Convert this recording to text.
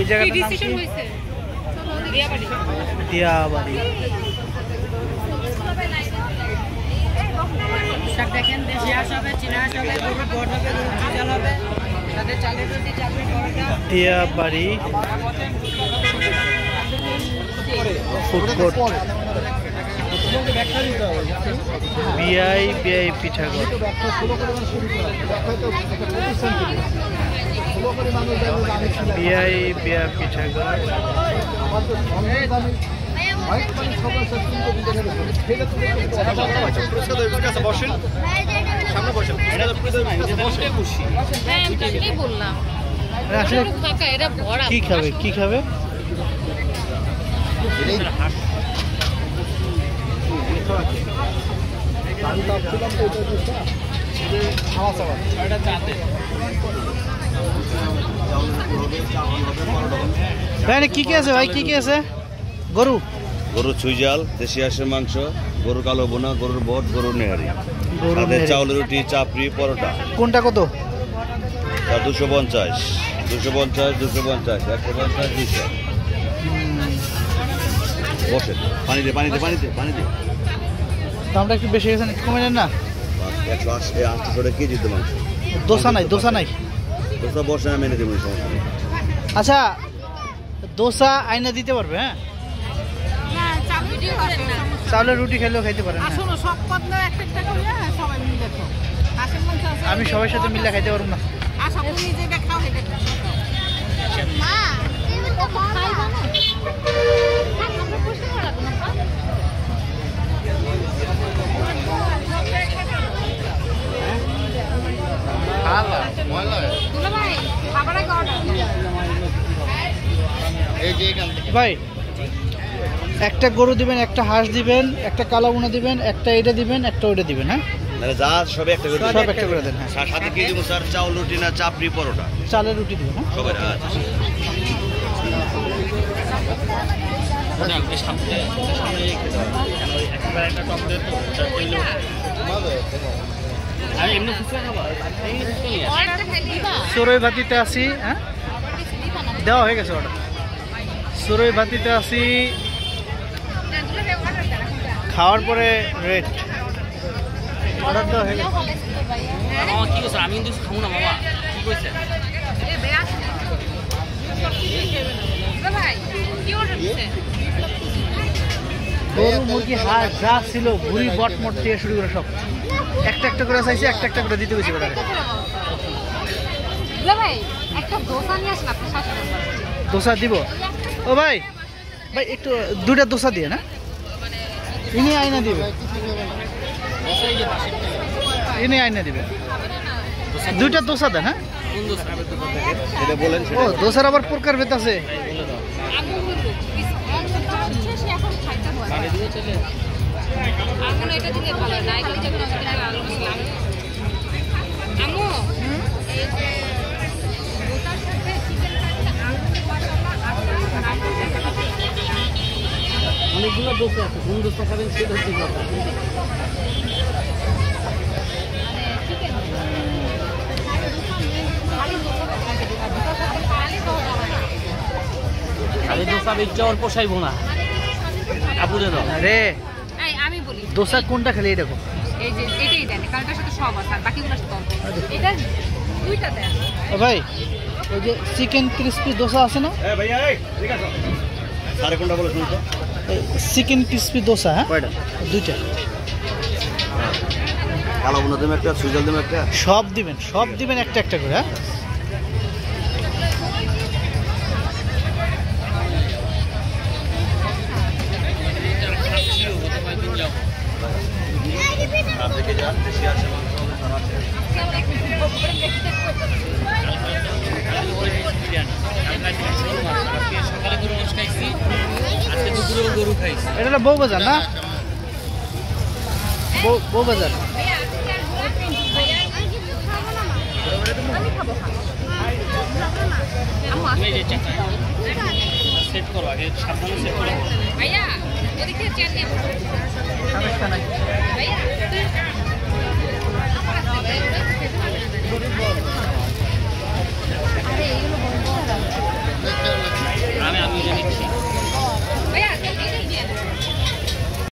এই জায়গাটার নাম কি? দিয়াবাড়ি। দেখেন দেশি হাঁস হবে, চীনা হাঁস হবে, গরুর বট হবে, গরুর চিজাল হবে, তাদের চালের রুটি, চালের পরোটা। Diabari food court. বিআই পিঠাঘর। বিআই পিঠাঘর। কি খাবে কি খাবে? ভাই কি কি আছে? ভাই কি কি আছে? গরু গরুর ছুঁজাল, দেশি হাঁসের মাংস, গরুর কালো বোনা, গরুর বট, গরুর নেহারি, চাউলের রুটি, চাপড়ি, পরোটা। কোনটা কত? 250, 250, 250, 150, 200। বসে পানি দে, পানি দে, পানি দে, পানি দে। দামটা একটু বেশি গেছে, একটু কমে নেন না? 180, 800 টাকা কেজি মাংস। দোসা নাই? দোসা নাই? দোসা বসে আমি এনে দেবো। আচ্ছা দোসা আইনা দিতে পারবে? হ্যাঁ, চাউলের রুটি খেলেও খাইতে পারেন। আমি সবার সাথে মিলে খাইতে পারবো না। ভাই একটা গরু দিবেন, একটা হাঁস দিবেন, একটা কালা বোনা দিবেন, একটা এটা দিবেন, একটা ওইটা দিবেন। হ্যাঁ, যা সব একটা করে সব একটা করে দেন। হ্যাঁ, সাথে কি দিব স্যার? চাউল রুটি না চাপড়ি পরোটা? চালের রুটি দিবেন। হ্যাঁ সবাই। সরই ভাতিতে আছি। হ্যাঁ, দেওয়া হয়ে গেছে অর্ডার। সরই ভাতিতে আছি, খাওয়ার পরে রেট অর্ডার দেওয়া হয়ে গেছে। আমি কিন্তু খাবো না বাবা, কি কইছে? গরু মুরগি হাঁস যা ছিল ভুড়ি বট মট থেকে শুরু করে সব একটা একটা করে চাইছে, একটা একটা করে দিতে গেছি। দোসা দিব? ও ভাই ভাই একটু দুইটা দোসা দিয়ে না, ইনি আইনা দিবে, ইনি আইনা দিবে। দুইটা দোসা দেন। হ্যাঁ, ও দোসার আবার প্রকার ভেদ আছে। অনেকগুলো দোসা আছে, কোন দোসা খাবেন সেটা হচ্ছে কথা। খালি দোসা বেচা ওর পোষাইবো না। আপুরে দাও রে, আমি বলি দোসা কোনটা খেলে? এটা এই যে এটাই দেন, কারণটার সাথে সব আছে আর বাকিগুলো সাথে অল্প। এটা দুইটা দেন। ও ভাই ওই যে চিকেন ক্রিস্পি দোসা আছে না? এ ভাইয়া এই ঠিক আছে আরে কোনটা বলে শুনো তো? Chicken crispy dosa. হ্যাঁ, কয়টা? দুইটা। কালো বোনা দেবেন একটা, সুইজাল দেবেন একটা। সব দিবেন, সব দিবেন একটা একটা করে। হ্যাঁ, আপনি যান দেশি হাঁসের মাংস হবে তার আছে। সকালে গরু মাছ খাইছি, আজকে দুপুরেও গরু খাইছি। এটা হলো বউ বাজার না? বউ বাজার। সেট করো আগে, সাবধানে সেট করো ভাইয়া। ওদিকে চেয়ার নিয়ে সমস্যা নাই। ভাইয়া আরে এগুলো